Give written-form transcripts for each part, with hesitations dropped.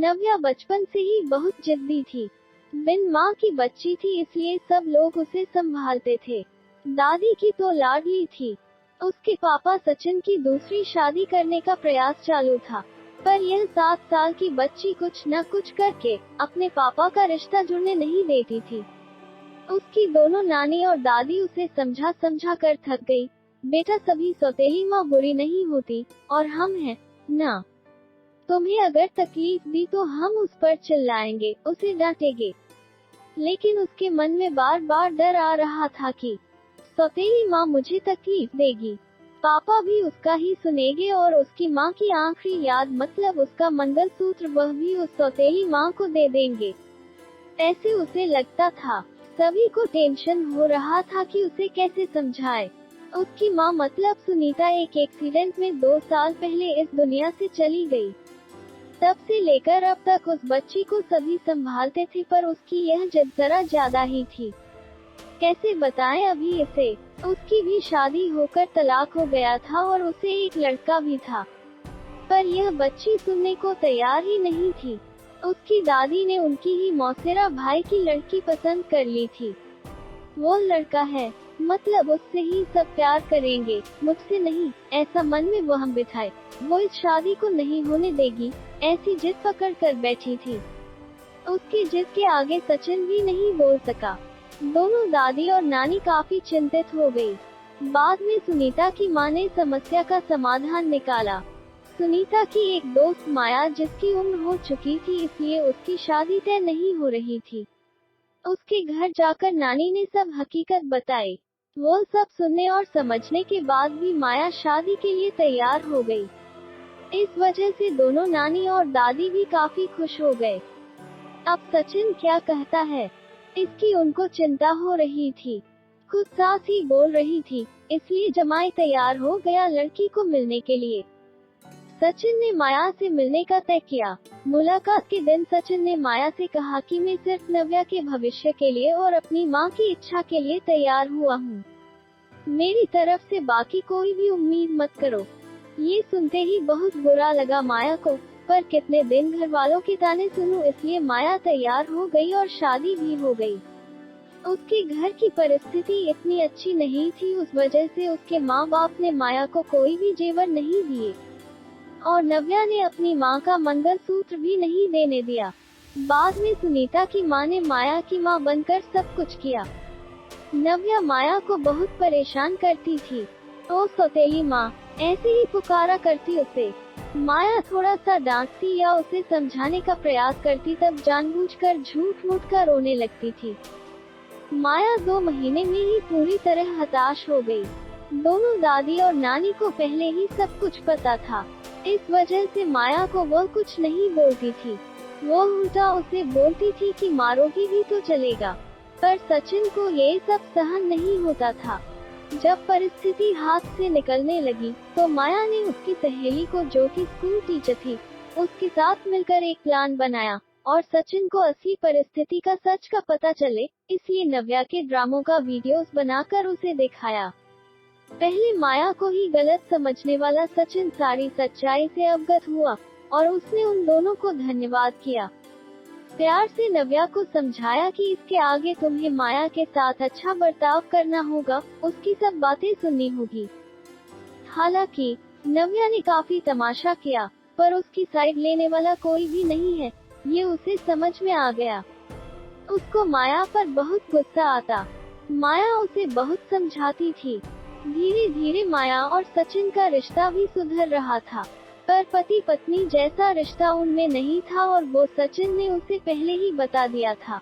नव्या बचपन से ही बहुत जिद्दी थी। बिन माँ की बच्ची थी, इसलिए सब लोग उसे संभालते थे। दादी की तो लाडली थी। उसके पापा सचिन की दूसरी शादी करने का प्रयास चालू था, पर यह 7 साल की बच्ची कुछ न कुछ करके अपने पापा का रिश्ता जुड़ने नहीं देती थी। उसकी दोनों नानी और दादी उसे समझा समझा कर थक गई। बेटा, सभी सौतेली माँ बुरी नहीं होती, और हम हैं ना। तुम्हें अगर तकलीफ दी तो हम उस पर चिल्लाएंगे, उसे डांटेंगे। लेकिन उसके मन में बार बार डर आ रहा था कि सौतेली माँ मुझे तकलीफ देगी, पापा भी उसका ही सुनेंगे और उसकी माँ की आखिरी याद मतलब उसका मंगलसूत्र वह भी उस सौतेली माँ को दे देंगे। ऐसे उसे लगता था। सभी को टेंशन हो रहा था कि उसे कैसे समझाए। उसकी माँ मतलब सुनीता एक एक्सीडेंट में 2 साल पहले इस दुनिया से चली गई। तब से लेकर अब तक उस बच्ची को सभी संभालते थे, पर उसकी यह जिद जरा ज्यादा ही थी। कैसे बताएं अभी इसे। उसकी भी शादी होकर तलाक हो गया था और उसे एक लड़का भी था, पर यह बच्ची सुनने को तैयार ही नहीं थी। उसकी दादी ने उनकी ही मौसेरा भाई की लड़की पसंद कर ली थी। वो लड़का है, मतलब उससे ही सब प्यार करेंगे, मुझसे नहीं, ऐसा मन में वहम बिठाए। वो इस शादी को नहीं होने देगी, ऐसी जिद पकड़ कर बैठी थी। उसकी जिद के आगे सचिन भी नहीं बोल सका। दोनों दादी और नानी काफी चिंतित हो गई। बाद में सुनीता की मां ने समस्या का समाधान निकाला। सुनीता की एक दोस्त माया, जिसकी उम्र हो चुकी थी, इसलिए उसकी शादी तय नहीं हो रही थी। उसके घर जाकर नानी ने सब हकीकत बताई। वो सब सुनने और समझने के बाद भी माया शादी के लिए तैयार हो गई। इस वजह से दोनों नानी और दादी भी काफी खुश हो गए। अब सचिन क्या कहता है, इसकी उनको चिंता हो रही थी। खुद सास ही बोल रही थी, इसलिए जमाई तैयार हो गया लड़की को मिलने के लिए। सचिन ने माया से मिलने का तय किया। मुलाकात के दिन सचिन ने माया से कहा कि मैं सिर्फ नव्या के भविष्य के लिए और अपनी माँ की इच्छा के लिए तैयार हुआ हूँ। मेरी तरफ से बाकी कोई भी उम्मीद मत करो। ये सुनते ही बहुत बुरा लगा माया को, पर कितने दिन घर वालों के ताने सुनूं, इसलिए माया तैयार हो गई और शादी भी हो गई। उसके घर की परिस्थिति इतनी अच्छी नहीं थी, उस वजह से उसके माँ बाप ने माया को कोई भी जेवर नहीं दिए और नव्या ने अपनी माँ का मंगलसूत्र भी नहीं देने दिया। बाद में सुनीता की माँ ने माया की माँ बनकर सब कुछ किया। नव्या माया को बहुत परेशान करती थी। ओ सौतेली माँ, ऐसे ही पुकारा करती उसे। माया थोड़ा सा डांटती या उसे समझाने का प्रयास करती, तब जानबूझकर झूठ मूठ कर रोने लगती थी। माया 2 महीने में ही पूरी तरह हताश हो गई। दोनों दादी और नानी को पहले ही सब कुछ पता था, इस वजह से माया को वह कुछ नहीं बोलती थी। वो उल्टा उसे बोलती थी कि मारोगी भी तो चलेगा, पर सचिन को ये सब सहन नहीं होता था। जब परिस्थिति हाथ से निकलने लगी, तो माया ने उसकी सहेली को, जो कि स्कूल टीचर थी, उसके साथ मिलकर एक प्लान बनाया और सचिन को असली परिस्थिति का सच का पता चले, इसलिए नव्या के ड्रामों का वीडियोस बनाकर उसे दिखाया। पहले माया को ही गलत समझने वाला सचिन सारी सच्चाई से अवगत हुआ और उसने उन दोनों को धन्यवाद किया। प्यार से नव्या को समझाया कि इसके आगे तुम्हें माया के साथ अच्छा बर्ताव करना होगा, उसकी सब बातें सुननी होगी। हालांकि नव्या ने काफी तमाशा किया, पर उसकी साइड लेने वाला कोई भी नहीं है, ये उसे समझ में आ गया। उसको माया पर बहुत गुस्सा आता। माया उसे बहुत समझाती थी। धीरे धीरे माया और सचिन का रिश्ता भी सुधर रहा था, पर पति पत्नी जैसा रिश्ता उनमें नहीं था और वो सचिन ने उसे पहले ही बता दिया था।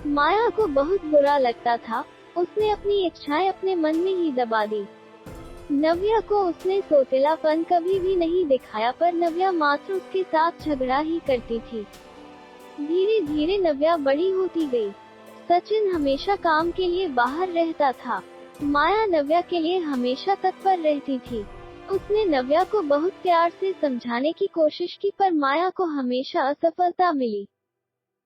माया को बहुत बुरा लगता था। उसने अपनी इच्छाएं अपने मन में ही दबा दी। नव्या को उसने सोतेलापन कभी भी नहीं दिखाया, पर नव्या मात्र उसके साथ झगड़ा ही करती थी। धीरे धीरे नव्या बड़ी होती गई। सचिन हमेशा काम के लिए बाहर रहता था। माया नव्या के लिए हमेशा तत्पर रहती थी। उसने नव्या को बहुत प्यार से समझाने की कोशिश की, पर माया को हमेशा असफलता मिली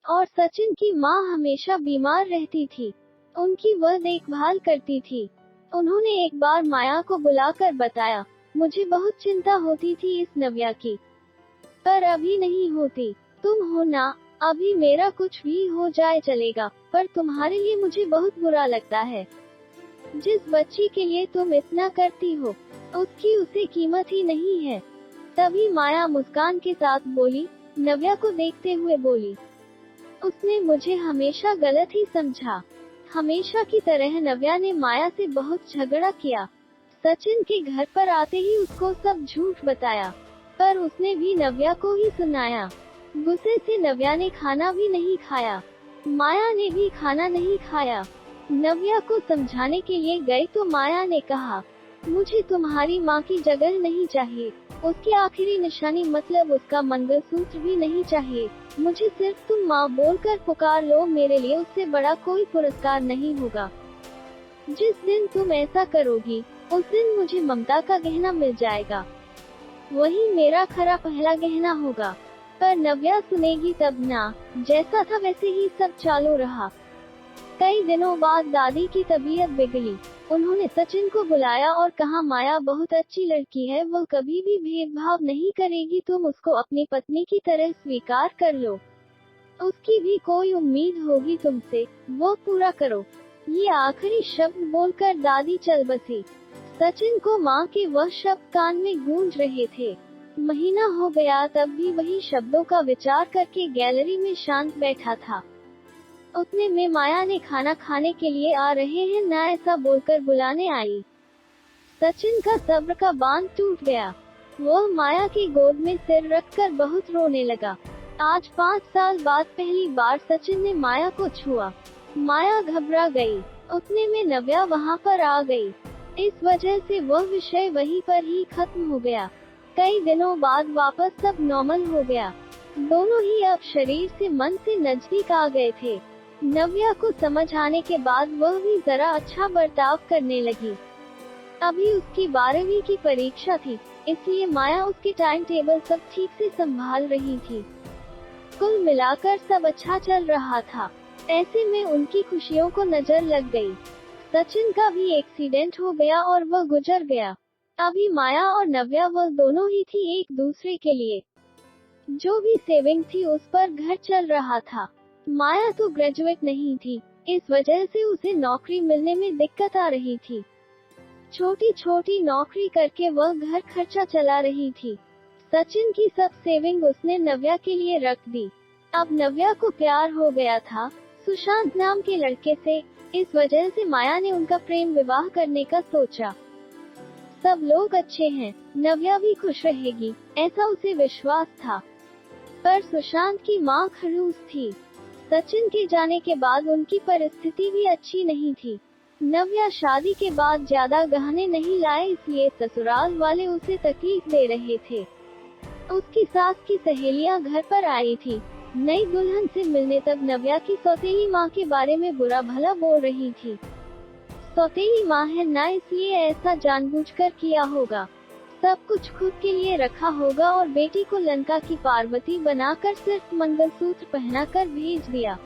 और सचिन की माँ हमेशा बीमार रहती थी। उनकी वह देखभाल करती थी। उन्होंने एक बार माया को बुलाकर बताया, मुझे बहुत चिंता होती थी इस नव्या की, पर अभी नहीं होती। तुम हो ना, अभी मेरा कुछ भी हो जाए चलेगा, पर तुम्हारे लिए मुझे बहुत बुरा लगता है। जिस बच्ची के लिए तुम इतना करती हो, उसकी उसे कीमत ही नहीं है। तभी माया मुस्कान के साथ बोली, नव्या को देखते हुए बोली, उसने मुझे हमेशा गलत ही समझा। हमेशा की तरह नव्या ने माया से बहुत झगड़ा किया। सचिन के घर पर आते ही उसको सब झूठ बताया, पर उसने भी नव्या को ही सुनाया। गुस्से से नव्या ने खाना भी नहीं खाया, माया ने भी खाना नहीं खाया। नव्या को समझाने के लिए गई तो माया ने कहा, मुझे तुम्हारी माँ की जगह नहीं चाहिए, उसकी आखिरी निशानी मतलब उसका मंगलसूत्र भी नहीं चाहिए। मुझे सिर्फ तुम माँ बोलकर पुकार लो, मेरे लिए उससे बड़ा कोई पुरस्कार नहीं होगा। जिस दिन तुम ऐसा करोगी, उस दिन मुझे ममता का गहना मिल जाएगा, वही मेरा खरा पहला गहना होगा। पर नव्या सुनेगी तब ना। जैसा था वैसे ही सब चालू रहा। कई दिनों बाद दादी की तबीयत बिगड़ी। उन्होंने सचिन को बुलाया और कहा, माया बहुत अच्छी लड़की है, वो कभी भी भेदभाव नहीं करेगी, तुम उसको अपनी पत्नी की तरह स्वीकार कर लो। उसकी भी कोई उम्मीद होगी तुमसे, वो पूरा करो। ये आखिरी शब्द बोलकर दादी चल बसी। सचिन को माँ के वह शब्द कान में गूंज रहे थे। महीना हो गया तब भी वही शब्दों का विचार करके गैलरी में शांत बैठा था। उतने में माया ने खाना खाने के लिए आ रहे हैं ना ऐसा बोलकर बुलाने आई। सचिन का सब्र का बांध टूट गया। वह माया की गोद में सिर रखकर बहुत रोने लगा। आज 5 साल बाद पहली बार सचिन ने माया को छुआ। माया घबरा गई। उतने में नव्या वहां पर आ गई। इस वजह से वह विषय वहीं पर ही खत्म हो गया। कई दिनों बाद वापस सब नॉर्मल हो गया। दोनों ही अब शरीर से मन से नजदीक आ गए थे। नव्या को समझ आने के बाद वह भी जरा अच्छा बर्ताव करने लगी। अभी उसकी 12वीं की परीक्षा थी, इसलिए माया उसके टाइम टेबल सब ठीक से संभाल रही थी। कुल मिलाकर सब अच्छा चल रहा था। ऐसे में उनकी खुशियों को नजर लग गई। सचिन का भी एक्सीडेंट हो गया और वह गुजर गया। अभी माया और नव्या वह दोनों ही थी एक दूसरे के लिए। जो भी सेविंग थी उस पर घर चल रहा था। माया तो ग्रेजुएट नहीं थी, इस वजह से उसे नौकरी मिलने में दिक्कत आ रही थी। छोटी छोटी नौकरी करके वह घर खर्चा चला रही थी। सचिन की सब सेविंग उसने नव्या के लिए रख दी। अब नव्या को प्यार हो गया था सुशांत नाम के लड़के से, इस वजह से माया ने उनका प्रेम विवाह करने का सोचा। सब लोग अच्छे हैं, नव्या भी खुश रहेगी, ऐसा उसे विश्वास था। पर सुशांत की माँ खड़ूस थी। सचिन के जाने के बाद उनकी परिस्थिति भी अच्छी नहीं थी। नव्या शादी के बाद ज्यादा गहने नहीं लाए, इसलिए ससुराल वाले उसे तकलीफ दे रहे थे। उसकी सास की सहेलियां घर पर आई थी। नई दुल्हन से मिलने तब नव्या की सौतेली माँ के बारे में बुरा भला बोल रही थी। सौतेली माँ है ना, इसलिए ऐसा जानबूझकर किया होगा। सब कुछ खुद के लिए रखा होगा और बेटी को लंका की पार्वती बनाकर सिर्फ मंगलसूत्र पहनाकर भेज दिया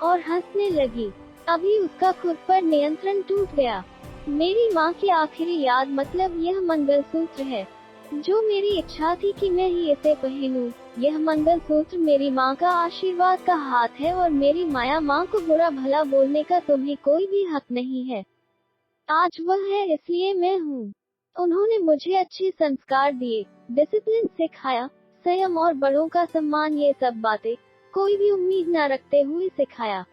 और हंसने लगी। अभी उसका खुद पर नियंत्रण टूट गया। मेरी माँ की आखिरी याद मतलब यह मंगलसूत्र है, जो मेरी इच्छा थी कि मैं ही इसे पहनूं। यह मंगलसूत्र मेरी माँ का आशीर्वाद का हाथ है और मेरी माया माँ को बुरा भला बोलने का तुम्हें कोई भी हक नहीं है। आज वह है इसलिए मैं हूँ। उन्होंने मुझे अच्छे संस्कार दिए, डिसिप्लिन सिखाया, संयम और बड़ों का सम्मान, ये सब बातें कोई भी उम्मीद न रखते हुए सिखाया।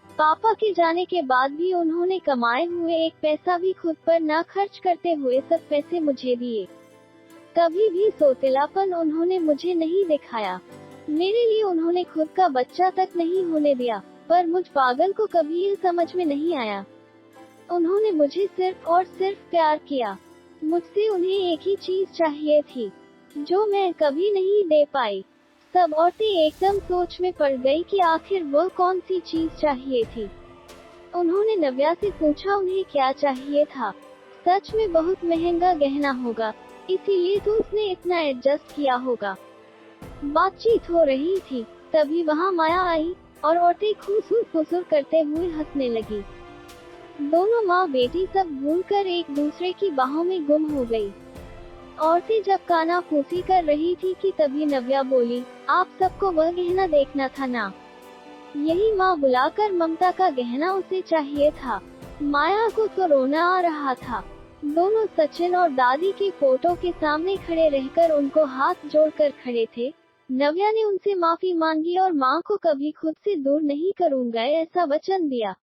पापा के जाने के बाद भी उन्होंने कमाए हुए एक पैसा भी खुद पर न खर्च करते हुए सब पैसे मुझे दिए। कभी भी सोतेलापन उन्होंने मुझे नहीं दिखाया। मेरे लिए उन्होंने खुद का बच्चा तक नहीं होने दिया, पर मुझ पागल को कभी यह समझ में नहीं आया। उन्होंने मुझे सिर्फ और सिर्फ प्यार किया। मुझसे उन्हें एक ही चीज चाहिए थी, जो मैं कभी नहीं दे पाई। सब औरतें एकदम सोच में पड़ गई कि आखिर वह कौन सी चीज चाहिए थी। उन्होंने नव्या से पूछा उन्हें क्या चाहिए था। सच में बहुत महंगा गहना होगा, इसीलिए तो उसने इतना एडजस्ट किया होगा। बातचीत हो रही थी, तभी वहाँ माया आई और औरतें खुसुर खुसुर करते हुए हंसने लगी। दोनों माँ बेटी सब भूलकर एक दूसरे की बाहों में गुम हो गई। औरतें जब कानाफूसी कर रही थी कि तभी नव्या बोली, आप सबको वह गहना देखना था ना। यही माँ बुलाकर ममता का गहना उसे चाहिए था। माया को तो रोना आ रहा था। दोनों सचिन और दादी के फोटो के सामने खड़े रहकर उनको हाथ जोड़कर खड़े थे। नव्या ने उनसे माफी मांगी और माँ को कभी खुद से दूर नहीं करूंगा ऐसा वचन दिया।